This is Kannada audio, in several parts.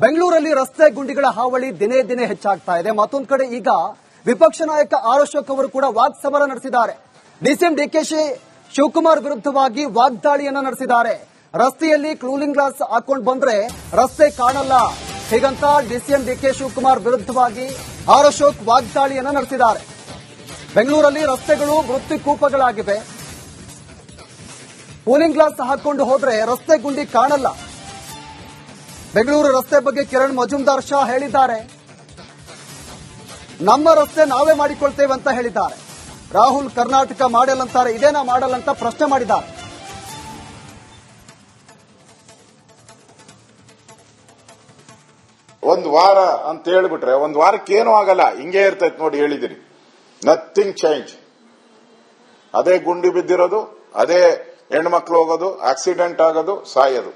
ಬೆಂಗಳೂರಲ್ಲಿ ರಸ್ತೆ ಗುಂಡಿಗಳ ಹಾವಳಿ ದಿನೇ ದಿನೇ ಹೆಚ್ಚಾಗ್ತಾ ಇದೆ. ಮತ್ತೊಂದು ಕಡೆ ಈಗ ವಿಪಕ್ಷ ನಾಯಕ ಆರ್ ಅಶೋಕ್ ಅವರು ಕೂಡ ವಾಗ್ಸಮರ ನಡೆಸಿದ್ದಾರೆ. ಡಿಸಿಎಂ ಡಿಕೆಶಿ ಶಿವಕುಮಾರ್ ವಿರುದ್ಧವಾಗಿ ವಾಗ್ದಾಳಿಯನ್ನ ನಡೆಸಿದ್ದಾರೆ. ರಸ್ತೆಯಲ್ಲಿ ಕೂಲಿಂಗ್ ಗ್ಲಾಸ್ ಹಾಕೊಂಡು ಬಂದ್ರೆ ರಸ್ತೆ ಕಾಣಲ್ಲ, ಹೀಗಂತ ಡಿಸಿಎಂ ಡಿಕೆ ಶಿವಕುಮಾರ್ ವಿರುದ್ಧವಾಗಿ ಆರ್ ಅಶೋಕ್ ವಾಗ್ದಾಳಿಯನ್ನ ನಡೆಸಿದ್ದಾರೆ. ಬೆಂಗಳೂರಲ್ಲಿ ರಸ್ತೆಗಳು ಮೃತ್ಯುಕೂಪಗಳಾಗಿವೆ. ಕೂಲಿಂಗ್ ಗ್ಲಾಸ್ ಹಾಕೊಂಡು ಹೋದ್ರೆ ರಸ್ತೆ ಗುಂಡಿ ಕಾಣಲ್ಲ. ಬೆಂಗಳೂರು ರಸ್ತೆ ಬಗ್ಗೆ ಕಿರಣ್ ಮಜುಮ್ದಾರ್ ಶಾ ಹೇಳಿದ್ದಾರೆ. ನಮ್ಮ ರಸ್ತೆ ನಾವೇ ಮಾಡಿಕೊಳ್ತೇವೆ ಅಂತ ಹೇಳಿದ್ದಾರೆ. ರಾಹುಲ್ ಕರ್ನಾಟಕ ಮಾಡೆಲ್ ಅಂತಾರೆ, ಇದೇನಾ ಮಾಡೆಲ್ ಅಂತ ಪ್ರಶ್ನೆ ಮಾಡಿದ್ದಾರೆ. ಒಂದು ವಾರ ಅಂತ ಹೇಳ್ಬಿಟ್ರೆ ಒಂದು ವಾರಕ್ಕೆ ಏನೂ ಆಗಲ್ಲ, ಹಿಂಗೆ ಇರ್ತೈತೆ ನೋಡಿ. ಹೇಳಿದಿರಿ, ನಥಿಂಗ್ ಚೇಂಜ್. ಅದೇ ಗುಂಡಿ ಬಿದ್ದಿರೋದು, ಅದೇ ಹೆಣ್ಮಕ್ಳು ಹೋಗೋದು, ಆಕ್ಸಿಡೆಂಟ್ ಆಗೋದು, ಸಾಯೋದು.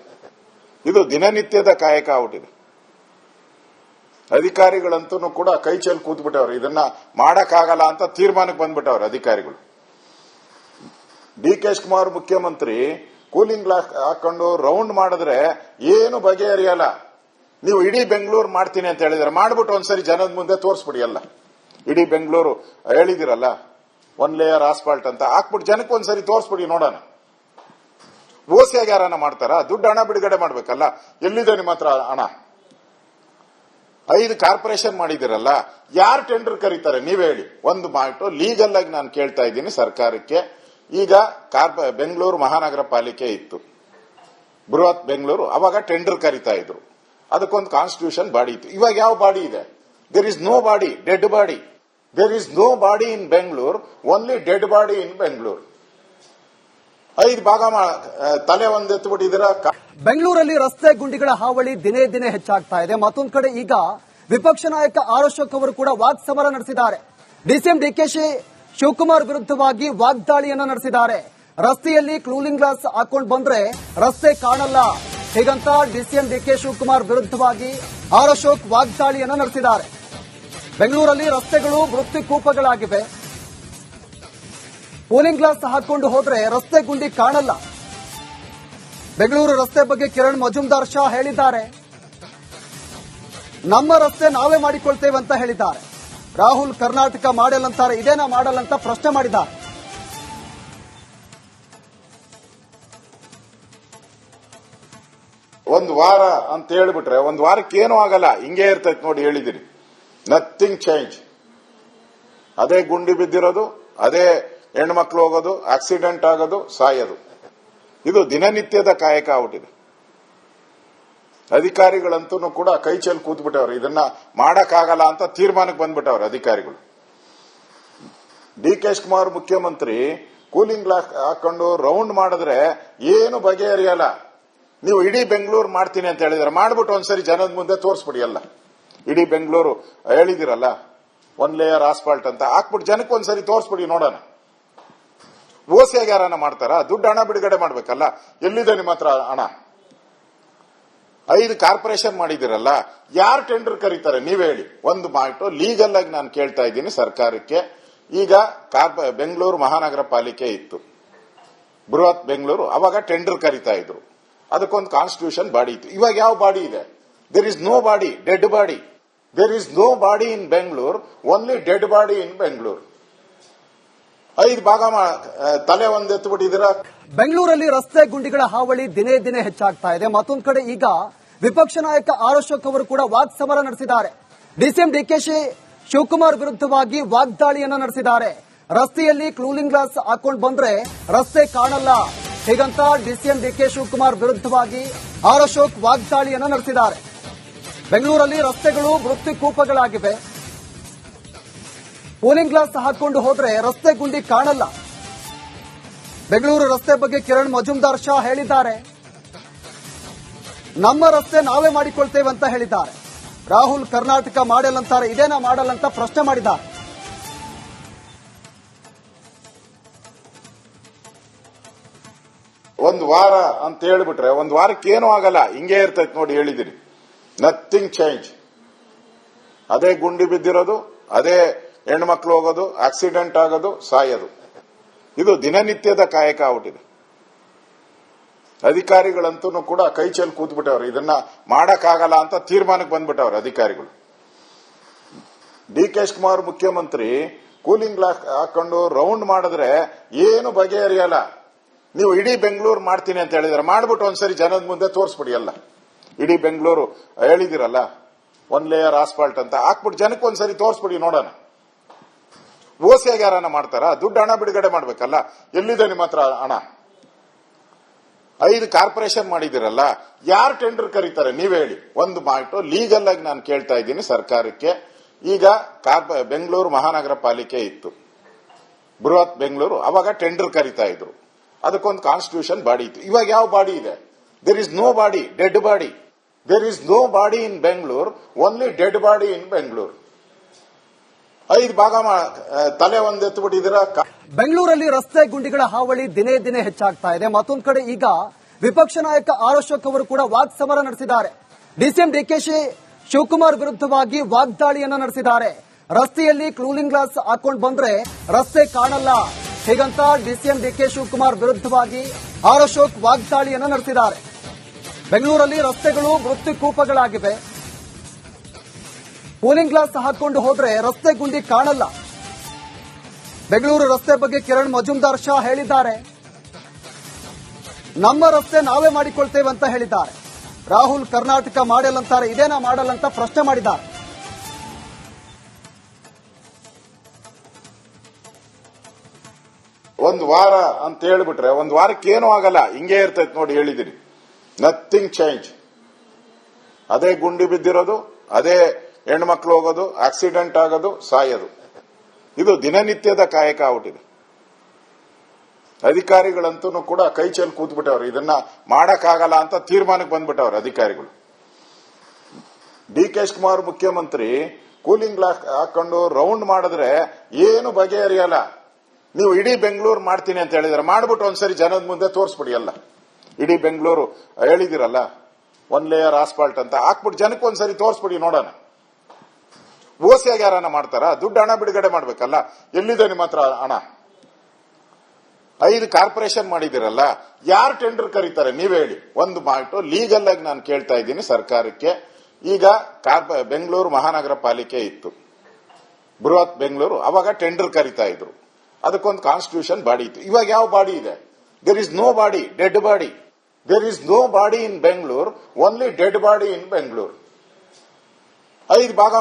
ಇದು ದಿನನಿತ್ಯದ ಕಾಯಕ ಆಗ್ಬಿಟ್ಟಿದೆ. ಅಧಿಕಾರಿಗಳಂತೂ ಕೂಡ ಕೈ ಚೆಲ್ಲಿ ಕೂತ್ಬಿಟ್ಟವ್ರು, ಇದನ್ನ ಮಾಡಕ್ಕಾಗಲ್ಲ ಅಂತ ತೀರ್ಮಾನಕ್ಕೆ ಬಂದ್ಬಿಟ್ಟವ್ರು ಅಧಿಕಾರಿಗಳು. ಡಿ ಕೆ ಶಿವಕುಮಾರ್ ಮುಖ್ಯಮಂತ್ರಿ ಕೂಲಿಂಗ್ ಗ್ಲಾಸ್ ಹಾಕೊಂಡು ರೌಂಡ್ ಮಾಡಿದ್ರೆ ಏನು ಬಗೆಹರಿಯಲ್ಲ. ನೀವು ಇಡೀ ಬೆಂಗಳೂರು ಮಾಡ್ತೀನಿ ಅಂತ ಹೇಳಿದ್ರೆ ಮಾಡ್ಬಿಟ್ಟು ಒಂದ್ಸರಿ ಜನದ ಮುಂದೆ ತೋರಿಸ್ಬಿಡಿ. ಎಲ್ಲ ಇಡೀ ಬೆಂಗಳೂರು ಹೇಳಿದಿರಲ್ಲ, 1 ಲೇಯರ್ ಆಸ್ಫಾಲ್ಟ್ ಅಂತ ಹಾಕ್ಬಿಟ್ಟು ಜನಕ್ಕೆ ಒಂದ್ಸರಿ ತೋರಿಸ್ಬಿಡಿ ನೋಡೋಣ. ಓಸಿಯಾಗಿ ಯಾರನ್ನ ಮಾಡ್ತಾರ? ದುಡ್ಡು ಹಣ ಬಿಡುಗಡೆ ಮಾಡ್ಬೇಕಲ್ಲ. ಎಲ್ಲಿದೆ ನಿಮ್ಮ ಹತ್ರ ಹಣ? 5 ಕಾರ್ಪೊರೇಷನ್ ಮಾಡಿದಿರಲ್ಲ, ಯಾರು ಟೆಂಡರ್ ಕರೀತಾರೆ ನೀವೇ ಹೇಳಿ. ಒಂದು ಮಾತು ಲೀಗಲ್ ಆಗಿ ನಾನು ಕೇಳ್ತಾ ಇದ್ದೀನಿ ಸರ್ಕಾರಕ್ಕೆ. ಈಗ ಬೆಂಗಳೂರು ಮಹಾನಗರ ಪಾಲಿಕೆ ಇತ್ತು, ಬೃಹತ್ ಬೆಂಗಳೂರು, ಅವಾಗ ಟೆಂಡರ್ ಕರೀತಾ ಇದ್ರು. ಅದಕ್ಕೊಂದು ಕಾನ್ಸ್ಟಿಟ್ಯೂಷನ್ ಬಾಡಿ ಇತ್ತು. ಇವಾಗ ಯಾವ ಬಾಡಿ ಇದೆ? There is no body, dead body. There is no body in Bengaluru, only dead body in Bengaluru. 5 ಭಾಗ ತಲೆ ಒಂದು ಎತ್ತುಬಿಟ್ಟಿದ್ದೀರಾ. ಬೆಂಗಳೂರಲ್ಲಿ ರಸ್ತೆ ಗುಂಡಿಗಳ ಹಾವಳಿ ದಿನೇ ದಿನೇ ಹೆಚ್ಚಾಗ್ತಾ ಇದೆ. ಮತ್ತೊಂದು ಕಡೆ ಈಗ ವಿಪಕ್ಷ ನಾಯಕ ಆರ್ ಅಶೋಕ್ ಅವರು ಕೂಡ ವಾಗ್ಸಮರ ನಡೆಸಿದ್ದಾರೆ. ಡಿಸಿಎಂ ಡಿಕೆಶಿ ಶಿವಕುಮಾರ್ ವಿರುದ್ಧವಾಗಿ ವಾಗ್ದಾಳಿಯನ್ನ ನಡೆಸಿದ್ದಾರೆ. ರಸ್ತೆಯಲ್ಲಿ ಕೂಲಿಂಗ್ ಗ್ಲಾಸ್ ಹಾಕೊಂಡು ಬಂದ್ರೆ ರಸ್ತೆ ಕಾಣಲ್ಲ, ಹೀಗಂತ ಡಿಸಿಎಂ ಡಿಕೆ ಶಿವಕುಮಾರ್ ವಿರುದ್ಧವಾಗಿ ಆರ್ ಅಶೋಕ್ ವಾಗ್ದಾಳಿಯನ್ನ ನಡೆಸಿದ್ದಾರೆ. ಬೆಂಗಳೂರಲ್ಲಿ ರಸ್ತೆಗಳು ಮೃತ್ಯುಕೂಪಗಳಾಗಿವೆ. ಕೂಲಿಂಗ್ ಗ್ಲಾಸ್ ಹಾಕೊಂಡು ಹೋದ್ರೆ ರಸ್ತೆ ಗುಂಡಿ ಕಾಣಲ್ಲ. ಬೆಂಗಳೂರು ರಸ್ತೆ ಬಗ್ಗೆ ಕಿರಣ್ ಮಜುಮ್ದಾರ್ ಶಾ ಹೇಳಿದ್ದಾರೆ. ನಮ್ಮ ರಸ್ತೆ ನಾವೇ ಮಾಡಿಕೊಳ್ತೇವೆ ಅಂತ ಹೇಳಿದ್ದಾರೆ. ರಾಹುಲ್ ಕರ್ನಾಟಕ ಮಾಡೆಲ್ ಅಂತಾರೆ, ಇದೇನಾ ಮಾಡೆಲ್ ಅಂತ ಪ್ರಶ್ನೆ ಮಾಡಿದ್ದಾರೆ. ಒಂದು ವಾರ ಅಂತ ಹೇಳ್ಬಿಟ್ರೆ ಒಂದು ವಾರಕ್ಕೆ ಏನೂ ಆಗಲ್ಲ, ಹಿಂಗೆ ಇರ್ತೈತೆ ನೋಡಿ. ಹೇಳಿದಿರಿ, ನಥಿಂಗ್ ಚೇಂಜ್. ಅದೇ ಗುಂಡಿ ಬಿದ್ದಿರೋದು, ಅದೇ ಹೆಣ್ಮಕ್ಳು ಹೋಗೋದು, ಆಕ್ಸಿಡೆಂಟ್ ಆಗೋದು, ಸಾಯೋದು. ಇದು ದಿನನಿತ್ಯದ ಕಾಯಕ ಆಗ್ಬಿಟ್ಟಿದೆ. ಅಧಿಕಾರಿಗಳಂತೂ ಕೂಡ ಕೈ ಚೆಲ್ಲಿ ಕೂತ್ಬಿಟ್ಟವ್ರು, ಇದನ್ನ ಮಾಡಕ್ಕಾಗಲ್ಲ ಅಂತ ತೀರ್ಮಾನಕ್ಕೆ ಬಂದ್ಬಿಟ್ಟವ್ರು ಅಧಿಕಾರಿಗಳು. ಡಿ ಕೆ ಶಿವಕುಮಾರ್ ಮುಖ್ಯಮಂತ್ರಿ ಕೂಲಿಂಗ್ ಗ್ಲಾಸ್ ಹಾಕೊಂಡು ರೌಂಡ್ ಮಾಡಿದ್ರೆ ಏನು ಬಗೆಹರಿಯಲ್ಲ. ನೀವು ಇಡೀ ಬೆಂಗಳೂರು ಮಾಡ್ತೀನಿ ಅಂತ ಹೇಳಿದ್ರೆ ಮಾಡ್ಬಿಟ್ಟು ಒಂದ್ಸರಿ ಜನದ ಮುಂದೆ ತೋರಿಸ್ಬಿಡಿ. ಎಲ್ಲ ಇಡೀ ಬೆಂಗಳೂರು ಹೇಳಿದಿರಲ್ಲ, 1 ಲೇಯರ್ ಆಸ್ಫಾಲ್ಟ್ ಅಂತ ಹಾಕ್ಬಿಟ್ಟು ಜನಕ್ಕೆ ಒಂದ್ಸರಿ ತೋರಿಸ್ಬಿಡಿ ನೋಡೋಣ. ಓಸಿಯಾಗಿ ಯಾರನ್ನ ಮಾಡ್ತಾರ? ದುಡ್ಡು ಹಣ ಬಿಡುಗಡೆ ಮಾಡ್ಬೇಕಲ್ಲ. ಎಲ್ಲಿದೆ ನಿಮ್ಮ ಹತ್ರ ಹಣ? 5 ಕಾರ್ಪೊರೇಷನ್ ಮಾಡಿದಿರಲ್ಲ, ಯಾರು ಟೆಂಡರ್ ಕರೀತಾರೆ ನೀವೇ ಹೇಳಿ. ಒಂದು ಮಾತು ಲೀಗಲ್ ಆಗಿ ನಾನು ಕೇಳ್ತಾ ಇದ್ದೀನಿ ಸರ್ಕಾರಕ್ಕೆ. ಈಗ ಬೆಂಗಳೂರು ಮಹಾನಗರ ಪಾಲಿಕೆ ಇತ್ತು, ಬೃಹತ್ ಬೆಂಗಳೂರು, ಅವಾಗ ಟೆಂಡರ್ ಕರೀತಾ ಇದ್ರು. ಅದಕ್ಕೊಂದು ಕಾನ್ಸ್ಟಿಟ್ಯೂಷನ್ ಬಾಡಿ ಇತ್ತು. ಇವಾಗ ಯಾವ ಬಾಡಿ ಇದೆ? There is no body, dead body. There is no body in Bengaluru, only dead body in Bengaluru. 5 ಭಾಗ ತಲೆ ಒಂದು ಎತ್ತುಬಿಟ್ಟಿದ್ದೀರಾ. ಬೆಂಗಳೂರಲ್ಲಿ ರಸ್ತೆ ಗುಂಡಿಗಳ ಹಾವಳಿ ದಿನೇ ದಿನೇ ಹೆಚ್ಚಾಗ್ತಾ ಇದೆ. ಮತ್ತೊಂದು ಕಡೆ ಈಗ ವಿಪಕ್ಷ ನಾಯಕ ಆರ್ ಅಶೋಕ್ ಅವರು ಕೂಡ ವಾಗ್ಸಮರ ನಡೆಸಿದ್ದಾರೆ. ಡಿಸಿಎಂ ಡಿಕೆಶಿ ಶಿವಕುಮಾರ್ ವಿರುದ್ಧವಾಗಿ ವಾಗ್ದಾಳಿಯನ್ನ ನಡೆಸಿದ್ದಾರೆ. ರಸ್ತೆಯಲ್ಲಿ ಕೂಲಿಂಗ್ ಗ್ಲಾಸ್ ಹಾಕೊಂಡು ಬಂದ್ರೆ ರಸ್ತೆ ಕಾಣಲ್ಲ, ಹೀಗಂತ ಡಿಸಿಎಂ ಡಿಕೆ ಶಿವಕುಮಾರ್ ವಿರುದ್ಧವಾಗಿ ಆರ್ ಅಶೋಕ್ ವಾಗ್ದಾಳಿಯನ್ನ ನಡೆಸಿದ್ದಾರೆ. ಬೆಂಗಳೂರಲ್ಲಿ ರಸ್ತೆಗಳು ಮೃತ್ಯುಕೂಪಗಳಾಗಿವೆ. ಕೂಲಿಂಗ್ ಗ್ಲಾಸ್ ಹಾಕೊಂಡು ಹೋದ್ರೆ ರಸ್ತೆ ಗುಂಡಿ ಕಾಣಲ್ಲ. ಬೆಂಗಳೂರು ರಸ್ತೆ ಬಗ್ಗೆ ಕಿರಣ್ ಮಜುಮ್ದಾರ್ ಶಾ ಹೇಳಿದ್ದಾರೆ. ನಮ್ಮ ರಸ್ತೆ ನಾವೇ ಮಾಡಿಕೊಳ್ತೇವೆ ಅಂತ ಹೇಳಿದ್ದಾರೆ. ರಾಹುಲ್ ಕರ್ನಾಟಕ ಮಾಡೆಲ್ ಅಂತಾರೆ, ಇದೇನಾ ಮಾಡೆಲ್ ಅಂತ ಪ್ರಶ್ನೆ ಮಾಡಿದ್ದಾರೆ. ಒಂದು ವಾರ ಅಂತ ಹೇಳ್ಬಿಟ್ರೆ ಒಂದು ವಾರಕ್ಕೆ ಏನೂ ಆಗಲ್ಲ, ಹಿಂಗೆ ಇರ್ತೈತೆ ನೋಡಿ. ಹೇಳಿದಿರಿ, ನಥಿಂಗ್ ಚೇಂಜ್. ಅದೇ ಗುಂಡಿ ಬಿದ್ದಿರೋದು, ಅದೇ ಹೆಣ್ಮಕ್ಳು ಹೋಗೋದು, ಆಕ್ಸಿಡೆಂಟ್ ಆಗೋದು, ಸಾಯೋದು. ಇದು ದಿನನಿತ್ಯದ ಕಾಯಕ ಆಗ್ಬಿಟ್ಟಿದೆ. ಅಧಿಕಾರಿಗಳಂತೂ ಕೂಡ ಕೈ ಚೆಲ್ಲಿ ಕೂತ್ಬಿಟ್ಟವ್ರು. ಇದನ್ನ ಮಾಡಕ್ಕಾಗಲ್ಲ ಅಂತ ತೀರ್ಮಾನಕ್ಕೆ ಬಂದ್ಬಿಟ್ಟವ್ರು ಅಧಿಕಾರಿಗಳು. ಡಿ ಕೆ ಶಿವಕುಮಾರ್ ಮುಖ್ಯಮಂತ್ರಿ ಕೂಲಿಂಗ್ ಗ್ಲಾಸ್ ಹಾಕೊಂಡು ರೌಂಡ್ ಮಾಡಿದ್ರೆ ಏನು ಬಗೆಹರಿಯಲ್ಲ. ನೀವು ಇಡೀ ಬೆಂಗಳೂರು ಮಾಡ್ತೀನಿ ಅಂತ ಹೇಳಿದ್ರೆ ಮಾಡ್ಬಿಟ್ಟು ಒಂದ್ಸರಿ ಜನದ ಮುಂದೆ ತೋರಿಸ್ಬಿಡಿ. ಎಲ್ಲ ಇಡೀ ಬೆಂಗಳೂರು ಹೇಳಿದಿರಲ್ಲ, 1 ಲೇಯರ್ ಆಸ್ಫಾಲ್ಟ್ ಅಂತ ಹಾಕ್ಬಿಟ್ಟು ಜನಕ್ಕೆ ಒಂದ್ಸರಿ ತೋರಿಸ್ಬಿಡಿ ನೋಡೋಣ. ಓಸಿಯಾಗ ಯಾರನ್ನ ಮಾಡ್ತಾರ? ದುಡ್ಡು ಹಣ ಬಿಡುಗಡೆ ಮಾಡ್ಬೇಕಲ್ಲ. ಎಲ್ಲಿದೆ ನಿಮ್ಮ ಹತ್ರ ಹಣ? 5 ಕಾರ್ಪೊರೇಷನ್ ಮಾಡಿದಿರಲ್ಲ, ಯಾರು ಟೆಂಡರ್ ಕರೀತಾರೆ ನೀವೇ ಹೇಳಿ. ಒಂದು ಮಾತು ಲೀಗಲ್ ಆಗಿ ನಾನು ಕೇಳ್ತಾ ಇದ್ದೀನಿ ಸರ್ಕಾರಕ್ಕೆ. ಈಗ ಬೆಂಗಳೂರು ಮಹಾನಗರ ಪಾಲಿಕೆ ಇತ್ತು, ಬೃಹತ್ ಬೆಂಗಳೂರು, ಅವಾಗ ಟೆಂಡರ್ ಕರೀತಾ ಇದ್ರು. ಅದಕ್ಕೊಂದು ಕಾನ್ಸ್ಟಿಟ್ಯೂಷನ್ ಬಾಡಿ ಇತ್ತು. ಇವಾಗ ಯಾವ ಬಾಡಿ ಇದೆ? There is no body, dead body. There is no body in Bengaluru, only dead body in Bengaluru. 5 ಭಾಗ ತಲೆ ಒಂದೆತ್ತುಬಿಟ್ಟಿದ್ದೀರಾ. ಬೆಂಗಳೂರಲ್ಲಿ ರಸ್ತೆ ಗುಂಡಿಗಳ ಹಾವಳಿ ದಿನೇ ದಿನೇ ಹೆಚ್ಚಾಗ್ತಾ ಇದೆ. ಮತ್ತೊಂದು ಕಡೆ ಈಗ ವಿಪಕ್ಷ ನಾಯಕ ಆರ್ ಅಶೋಕ್ ಅವರು ಕೂಡ ವಾಗ್ಸಮರ ನಡೆಸಿದ್ದಾರೆ. ಡಿಸಿಎಂ ಡಿಕೆಶಿ ಶಿವಕುಮಾರ್ ವಿರುದ್ಧವಾಗಿ ವಾಗ್ದಾಳಿಯನ್ನ ನಡೆಸಿದ್ದಾರೆ. ರಸ್ತೆಯಲ್ಲಿ ಕೂಲಿಂಗ್ ಗ್ಲಾಸ್ ಹಾಕೊಂಡು ಬಂದ್ರೆ ರಸ್ತೆ ಕಾಣಲ್ಲ, ಹೀಗಂತ ಡಿಸಿಎಂ ಡಿಕೆ ಶಿವಕುಮಾರ್ ವಿರುದ್ಧವಾಗಿ ಆರ್ ಅಶೋಕ್ ವಾಗ್ದಾಳಿಯನ್ನ ನಡೆಸಿದ್ದಾರೆ. ಬೆಂಗಳೂರಲ್ಲಿ ರಸ್ತೆಗಳು ಮೃತ್ಯುಕೂಪಗಳಾಗಿವೆ. ಕೂಲಿಂಗ್ ಗ್ಲಾಸ್ ಹಾಕೊಂಡು ಹೋದ್ರೆ ರಸ್ತೆ ಗುಂಡಿ ಕಾಣಲ್ಲ. ಬೆಂಗಳೂರು ರಸ್ತೆ ಬಗ್ಗೆ ಕಿರಣ್ ಮಜುಮ್ದಾರ್ ಶಾ ಹೇಳಿದ್ದಾರೆ. ನಮ್ಮ ರಸ್ತೆ ನಾವೇ ಮಾಡಿಕೊಳ್ತೇವೆ ಅಂತ ಹೇಳಿದ್ದಾರೆ. ರಾಹುಲ್ ಕರ್ನಾಟಕ ಮಾಡೆಲ್ ಅಂತಾರೆ, ಇದೇನಾ ಮಾಡಲ್ ಅಂತ ಪ್ರಶ್ನೆ ಮಾಡಿದ್ದಾರೆ. ಒಂದು ವಾರ ಅಂತ ಹೇಳ್ಬಿಟ್ರೆ ಒಂದು ವಾರಕ್ಕೆ ಏನೂ ಆಗಲ್ಲ, ಹಿಂಗೆ ಇರ್ತೈತೆ ನೋಡಿ. ಹೇಳಿದಿರಿ, ನಥಿಂಗ್ ಚೇಂಜ್. ಅದೇ ಗುಂಡಿ ಬಿದ್ದಿರೋದು, ಅದೇ ಹೆಣ್ಮಕ್ಳು ಹೋಗೋದು, ಆಕ್ಸಿಡೆಂಟ್ ಆಗೋದು, ಸಾಯೋದು. ಇದು ದಿನನಿತ್ಯದ ಕಾಯಕ ಆಗ್ಬಿಟ್ಟಿದೆ. ಅಧಿಕಾರಿಗಳಂತೂ ಕೂಡ ಕೈ ಚೆಲ್ಲಿ ಕೂತ್ಬಿಟ್ಟವ್ರು. ಇದನ್ನ ಮಾಡಕ್ಕಾಗಲ್ಲ ಅಂತ ತೀರ್ಮಾನಕ್ಕೆ ಬಂದ್ಬಿಟ್ಟವ್ರು ಅಧಿಕಾರಿಗಳು. ಡಿ ಕೆ ಶಿವಕುಮಾರ್ ಮುಖ್ಯಮಂತ್ರಿ ಕೂಲಿಂಗ್ ಗ್ಲಾಸ್ ಹಾಕೊಂಡು ರೌಂಡ್ ಮಾಡಿದ್ರೆ ಏನು ಬಗೆಹರಿಯಲ್ಲ. ನೀವು ಇಡೀ ಬೆಂಗಳೂರು ಮಾಡ್ತೀನಿ ಅಂತ ಹೇಳಿದ್ರೆ ಮಾಡ್ಬಿಟ್ಟು ಒಂದ್ಸರಿ ಜನದ ಮುಂದೆ ತೋರಿಸ್ಬಿಡಿ. ಎಲ್ಲ ಇಡೀ ಬೆಂಗಳೂರು ಹೇಳಿದಿರಲ್ಲ, 1 ಲೇಯರ್ ಆಸ್ಫಾಲ್ಟ್ ಅಂತ ಹಾಕ್ಬಿಟ್ಟು ಜನಕ್ಕೆ ಒಂದ್ಸರಿ ತೋರಿಸ್ಬಿಡಿ ನೋಡೋಣ. ಓಸಿಯಾಗ ಯಾರನ್ನ ಮಾಡ್ತಾರ? ದುಡ್ಡು ಹಣ ಬಿಡುಗಡೆ ಮಾಡ್ಬೇಕಲ್ಲ. ಎಲ್ಲಿದೆ ನಿಮ್ಮ ಹತ್ರ ಹಣ? 5 ಕಾರ್ಪೊರೇಷನ್ ಮಾಡಿದಿರಲ್ಲ, ಯಾರು ಟೆಂಡರ್ ಕರೀತಾರೆ ನೀವೇ ಹೇಳಿ. ಒಂದು ಮಾತು ಲೀಗಲ್ ಆಗಿ ನಾನು ಕೇಳ್ತಾ ಇದ್ದೀನಿ ಸರ್ಕಾರಕ್ಕೆ. ಈಗ ಬೆಂಗಳೂರು ಮಹಾನಗರ ಪಾಲಿಕೆ ಇತ್ತು, ಬೃಹತ್ ಬೆಂಗಳೂರು, ಅವಾಗ ಟೆಂಡರ್ ಕರೀತಾ ಇದ್ರು. ಅದಕ್ಕೊಂದು ಕಾನ್ಸ್ಟಿಟ್ಯೂಷನ್ ಬಾಡಿ ಇತ್ತು. ಇವಾಗ ಯಾವ ಬಾಡಿ ಇದೆ? There is no body, dead body. There is no body in Bengaluru, only dead body in Bengaluru. 5 ಭಾಗ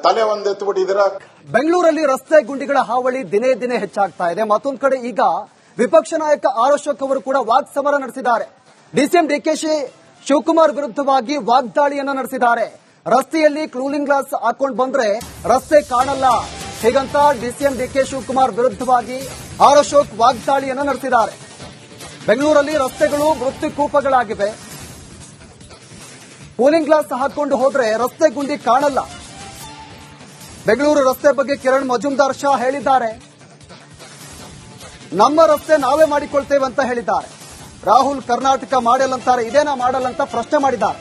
ತಲೆ ಒಂದೆತ್ತುಬಿಟ್ಟಿದ್ದೀರಾ. ಬೆಂಗಳೂರಲ್ಲಿ ರಸ್ತೆ ಗುಂಡಿಗಳ ಹಾವಳಿ ದಿನೇ ದಿನೇ ಹೆಚ್ಚಾಗ್ತಾ ಇದೆ. ಮತ್ತೊಂದು ಕಡೆ ಈಗ ವಿಪಕ್ಷ ನಾಯಕ ಆರ್ ಅಶೋಕ್ ಅವರು ಕೂಡ ವಾಗ್ಸಮರ ನಡೆಸಿದ್ದಾರೆ. ಡಿಸಿಎಂ ಡಿಕೆಶಿ ಶಿವಕುಮಾರ್ ವಿರುದ್ಧವಾಗಿ ವಾಗ್ದಾಳಿಯನ್ನ ನಡೆಸಿದ್ದಾರೆ. ರಸ್ತೆಯಲ್ಲಿ ಕೂಲಿಂಗ್ ಗ್ಲಾಸ್ ಹಾಕೊಂಡು ಬಂದ್ರೆ ರಸ್ತೆ ಕಾಣಲ್ಲ, ಹೀಗಂತ ಡಿಸಿಎಂ ಡಿಕೆ ಶಿವಕುಮಾರ್ ವಿರುದ್ಧವಾಗಿ ಆರ್ ಅಶೋಕ್ ವಾಗ್ದಾಳಿಯನ್ನ ನಡೆಸಿದ್ದಾರೆ. ಬೆಂಗಳೂರಲ್ಲಿ ರಸ್ತೆಗಳು ಮೃತ್ಯುಕೂಪಗಳಾಗಿವೆ. ಕೂಲಿಂಗ್ ಗ್ಲಾಸ್ ಹಾಕೊಂಡು ಹೋದ್ರೆ ರಸ್ತೆ ಗುಂಡಿ ಕಾಣಲ್ಲ. ಬೆಂಗಳೂರು ರಸ್ತೆ ಬಗ್ಗೆ ಕಿರಣ್ ಮಜುಮ್ದಾರ್ ಶಾ ಹೇಳಿದ್ದಾರೆ. ನಮ್ಮ ರಸ್ತೆ ನಾವೇ ಮಾಡಿಕೊಳ್ತೇವೆ ಅಂತ ಹೇಳಿದ್ದಾರೆ. ರಾಹುಲ್ ಕರ್ನಾಟಕ ಮಾಡೆಲ್ ಅಂತಾರೆ, ಇದೇನಾ ಮಾಡಲ್ ಅಂತ ಪ್ರಶ್ನೆ ಮಾಡಿದ್ದಾರೆ.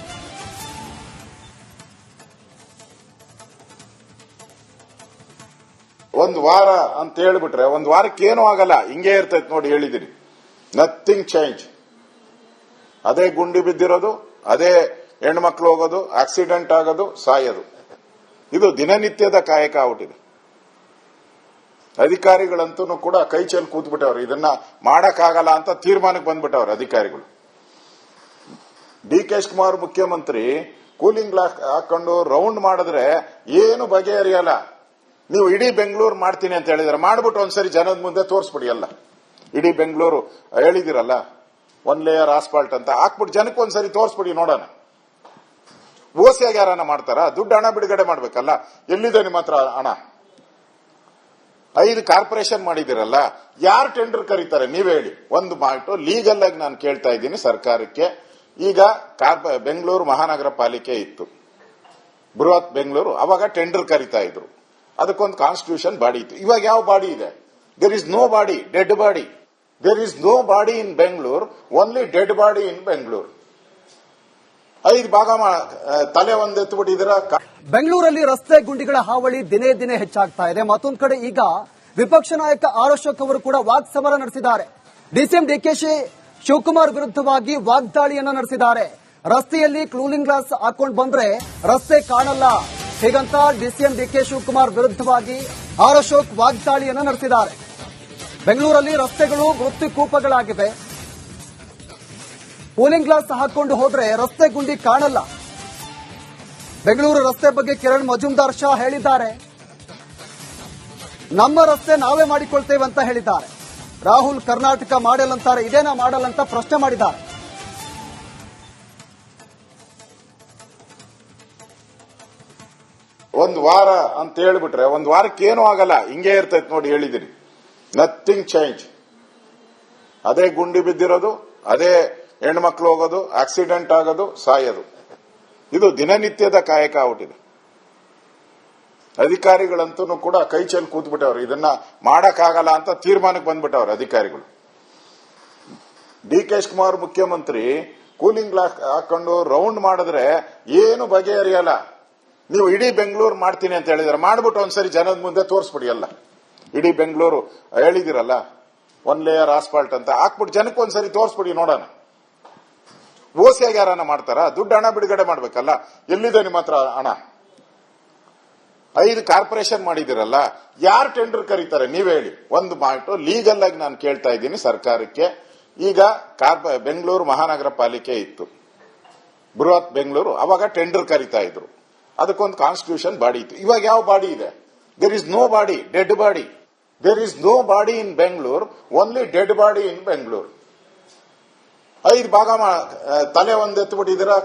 ಒಂದು ವಾರ ಅಂತ ಹೇಳ್ಬಿಟ್ರೆ ಒಂದು ವಾರಕ್ಕೆ ಏನೂ ಆಗಲ್ಲ, ಹಿಂಗೆ ಇರ್ತೈತೆ ನೋಡಿ. ಹೇಳಿದಿರಿ, ನಥಿಂಗ್ ಚೇಂಜ್. ಅದೇ ಗುಂಡಿ ಬಿದ್ದಿರೋದು, ಅದೇ ಹೆಣ್ಮಕ್ಳು ಹೋಗೋದು, ಆಕ್ಸಿಡೆಂಟ್ ಆಗೋದು, ಸಾಯೋದು. ಇದು ದಿನನಿತ್ಯದ ಕಾಯಕ ಆಗ್ಬಿಟ್ಟಿದೆ. ಅಧಿಕಾರಿಗಳಂತೂ ಕೂಡ ಕೈ ಚೆಲ್ಲಿ ಕೂತ್ಬಿಟ್ಟವ್ರು. ಇದನ್ನ ಮಾಡಕ್ಕಾಗಲ್ಲ ಅಂತ ತೀರ್ಮಾನಕ್ಕೆ ಬಂದ್ಬಿಟ್ಟವ್ರು ಅಧಿಕಾರಿಗಳು. ಡಿ ಕೆ ಶಿವಕುಮಾರ್ ಮುಖ್ಯಮಂತ್ರಿ ಕೂಲಿಂಗ್ ಗ್ಲಾಸ್ ಹಾಕೊಂಡು ರೌಂಡ್ ಮಾಡಿದ್ರೆ ಏನು ಬಗೆಹರಿಯಲ್ಲ. ನೀವು ಇಡೀ ಬೆಂಗಳೂರು ಮಾಡ್ತೀನಿ ಅಂತ ಹೇಳಿದ್ರೆ ಮಾಡ್ಬಿಟ್ಟು ಒಂದ್ಸರಿ ಜನದ ಮುಂದೆ ತೋರಿಸ್ಬಿಡಿ. ಎಲ್ಲ ಇಡೀ ಬೆಂಗಳೂರು ಹೇಳಿದಿರಲ್ಲ, 1 ಲೇಯರ್ ಆಸ್ಫಾಲ್ಟ್ ಅಂತ ಹಾಕ್ಬಿಟ್ಟು ಜನಕ್ಕೆ ಒಂದ್ಸರಿ ತೋರಿಸ್ಬಿಡಿ ನೋಡೋಣ. ಓಸಿಯಾಗ ಯಾರನ್ನ ಮಾಡ್ತಾರ? ದುಡ್ಡು ಹಣ ಬಿಡುಗಡೆ ಮಾಡ್ಬೇಕಲ್ಲ. ಎಲ್ಲಿದೆ ನಿಮ್ಮ ಹತ್ರ ಹಣ? 5 ಕಾರ್ಪೊರೇಷನ್ ಮಾಡಿದಿರಲ್ಲ, ಯಾರು ಟೆಂಡರ್ ಕರೀತಾರೆ ನೀವೇ ಹೇಳಿ. ಒಂದು ಮಾತು ಲೀಗಲ್ ಆಗಿ ನಾನು ಕೇಳ್ತಾ ಇದ್ದೀನಿ ಸರ್ಕಾರಕ್ಕೆ. ಈಗ ಬೆಂಗಳೂರು ಮಹಾನಗರ ಪಾಲಿಕೆ ಇತ್ತು, ಬೃಹತ್ ಬೆಂಗಳೂರು, ಅವಾಗ ಟೆಂಡರ್ ಕರೀತಾ ಇದ್ರು. ಅದಕ್ಕೊಂದು ಕಾನ್ಸ್ಟಿಟ್ಯೂಷನ್ ಬಾಡಿ ಇತ್ತು. ಇವಾಗ ಯಾವ ಬಾಡಿ ಇದೆ? There is no body, dead body. There is no body in Bengaluru, only dead body in Bengaluru. 5 ಭಾಗ ತಲೆ ಒಂದೆತ್ತುಬಿಟ್ಟಿದ್ದೀರಾ. ಬೆಂಗಳೂರಲ್ಲಿ ರಸ್ತೆ ಗುಂಡಿಗಳ ಹಾವಳಿ ದಿನೇ ದಿನೇ ಹೆಚ್ಚಾಗ್ತಾ ಇದೆ. ಮತ್ತೊಂದು ಕಡೆ ಈಗ ವಿಪಕ್ಷ ನಾಯಕ ಆರ್ ಅಶೋಕ್ ಅವರು ಕೂಡ ವಾಗ್ಸಮರ ನಡೆಸಿದ್ದಾರೆ. ಡಿಸಿಎಂ ಡಿಕೆಶಿ ಶಿವಕುಮಾರ್ ವಿರುದ್ಧವಾಗಿ ವಾಗ್ದಾಳಿಯನ್ನ ನಡೆಸಿದ್ದಾರೆ. ರಸ್ತೆಯಲ್ಲಿ ಕ್ಲೂನಿಂಗ್ ಗ್ಲಾಸ್ ಹಾಕೊಂಡು ಬಂದ್ರೆ ರಸ್ತೆ ಕಾಣಲ್ಲ ಹೀಗಂತ ಡಿಸಿಎಂ ಡಿಕೆ ಶಿವಕುಮಾರ್ ವಿರುದ್ಧವಾಗಿ ಆರ್ ಅಶೋಕ್ ವಾಗ್ದಾಳಿಯನ್ನ ನಡೆಸಿದ್ದಾರೆ. ಬೆಂಗಳೂರಲ್ಲಿ ರಸ್ತೆಗಳು ಮೃತ್ಯುಕೂಪಗಳಾಗಿವೆ. ಕೂಲಿಂಗ್ ಗ್ಲಾಸ್ ಹಾಕೊಂಡು ಹೋದ್ರೆ ರಸ್ತೆ ಗುಂಡಿ ಕಾಣಲ್ಲ. ಬೆಂಗಳೂರು ರಸ್ತೆ ಬಗ್ಗೆ ಕಿರಣ್ ಮಜುಮ್ದಾರ್ ಶಾ ಹೇಳಿದ್ದಾರೆ. ನಮ್ಮ ರಸ್ತೆ ನಾವೇ ಮಾಡಿಕೊಳ್ತೇವೆ ಅಂತ ಹೇಳಿದ್ದಾರೆ. ರಾಹುಲ್ ಕರ್ನಾಟಕ ಮಾಡೆಲ್ ಅಂತಾರೆ, ಇದೇನಾ ಮಾಡೆಲ್ ಅಂತ ಪ್ರಶ್ನೆ ಮಾಡಿದ್ದಾರೆ. ಒಂದು ವಾರ ಅಂತ ಹೇಳ್ಬಿಟ್ರೆ ಒಂದು ವಾರಕ್ಕೆ ಏನೂ ಆಗಲ್ಲ, ಹಿಂಗೆ ಇರ್ತೈತೆ ನೋಡಿ. ಹೇಳಿದಿರಿ, ನಥಿಂಗ್ ಚೇಂಜ್. ಅದೇ ಗುಂಡಿ ಬಿದ್ದಿರೋದು, ಅದೇ ಹೆಣ್ಮಕ್ಳು ಹೋಗೋದು, ಆಕ್ಸಿಡೆಂಟ್ ಆಗೋದು, ಸಾಯೋದು. ಇದು ದಿನನಿತ್ಯದ ಕಾಯಕ ಆಗ್ಬಿಟ್ಟಿದೆ. ಅಧಿಕಾರಿಗಳಂತೂ ಕೂಡ ಕೈ ಚೆಲ್ಲಿ ಕೂತ್ಬಿಟ್ಟವ್ರು. ಇದನ್ನ ಮಾಡಕ್ಕಾಗಲ್ಲ ಅಂತ ತೀರ್ಮಾನಕ್ಕೆ ಬಂದ್ಬಿಟ್ಟವ್ರು ಅಧಿಕಾರಿಗಳು. ಡಿ ಕೆ ಶಿವಕುಮಾರ್ ಮುಖ್ಯಮಂತ್ರಿ ಕೂಲಿಂಗ್ ಗ್ಲಾಸ್ ಹಾಕೊಂಡು ರೌಂಡ್ ಮಾಡಿದ್ರೆ ಏನು ಬಗೆಹರಿಯಲ್ಲ. ನೀವು ಇಡೀ ಬೆಂಗಳೂರು ಮಾಡ್ತೀನಿ ಅಂತ ಹೇಳಿದಾರೆ, ಮಾಡ್ಬಿಟ್ಟು ಒಂದ್ಸರಿ ಜನದ ಮುಂದೆ ತೋರಿಸ್ಬಿಡಿ. ಎಲ್ಲ ಇಡೀ ಬೆಂಗಳೂರು ಹೇಳಿದಿರಲ್ಲ, 1 ಲೇಯರ್ ಆಸ್ಫಾಲ್ಟ್ ಅಂತ ಹಾಕ್ಬಿಟ್ಟು ಜನಕ್ಕೆ ಒಂದ್ಸರಿ ತೋರಿಸ್ಬಿಡಿ ನೋಡೋಣ. ಓಸಿಯಾಗಿ ಯಾರನ್ನ ಮಾಡ್ತಾರ? ದುಡ್ಡು ಹಣ ಬಿಡುಗಡೆ ಮಾಡ್ಬೇಕಲ್ಲ. ಎಲ್ಲಿದೆ ನಿಮ್ಮ ಹತ್ರ ಹಣ? 5 ಕಾರ್ಪೊರೇಷನ್ ಮಾಡಿದಿರಲ್ಲ, ಯಾರು ಟೆಂಡರ್ ಕರೀತಾರೆ ನೀವೇ ಹೇಳಿ. ಒಂದು ಮಾತು ಲೀಗಲ್ ಆಗಿ ನಾನು ಕೇಳ್ತಾ ಇದ್ದೀನಿ ಸರ್ಕಾರಕ್ಕೆ. ಈಗ ಬೆಂಗಳೂರು ಮಹಾನಗರ ಪಾಲಿಕೆ ಇತ್ತು, ಬೃಹತ್ ಬೆಂಗಳೂರು, ಅವಾಗ ಟೆಂಡರ್ ಕರೀತಾ ಇದ್ರು. ಅದಕ್ಕೊಂದು ಕಾನ್ಸ್ಟಿಟ್ಯೂಷನ್ ಬಾಡಿ ಇತ್ತು. ಇವಾಗ ಯಾವ ಬಾಡಿ ಇದೆ? There is no body, dead body. There is no body in Bengaluru, only dead body in Bengaluru. 5 ಭಾಗ ತಲೆ ಒಂದು ಎತ್ಬಿಟ್ಟಿದ್ದೀರಾ,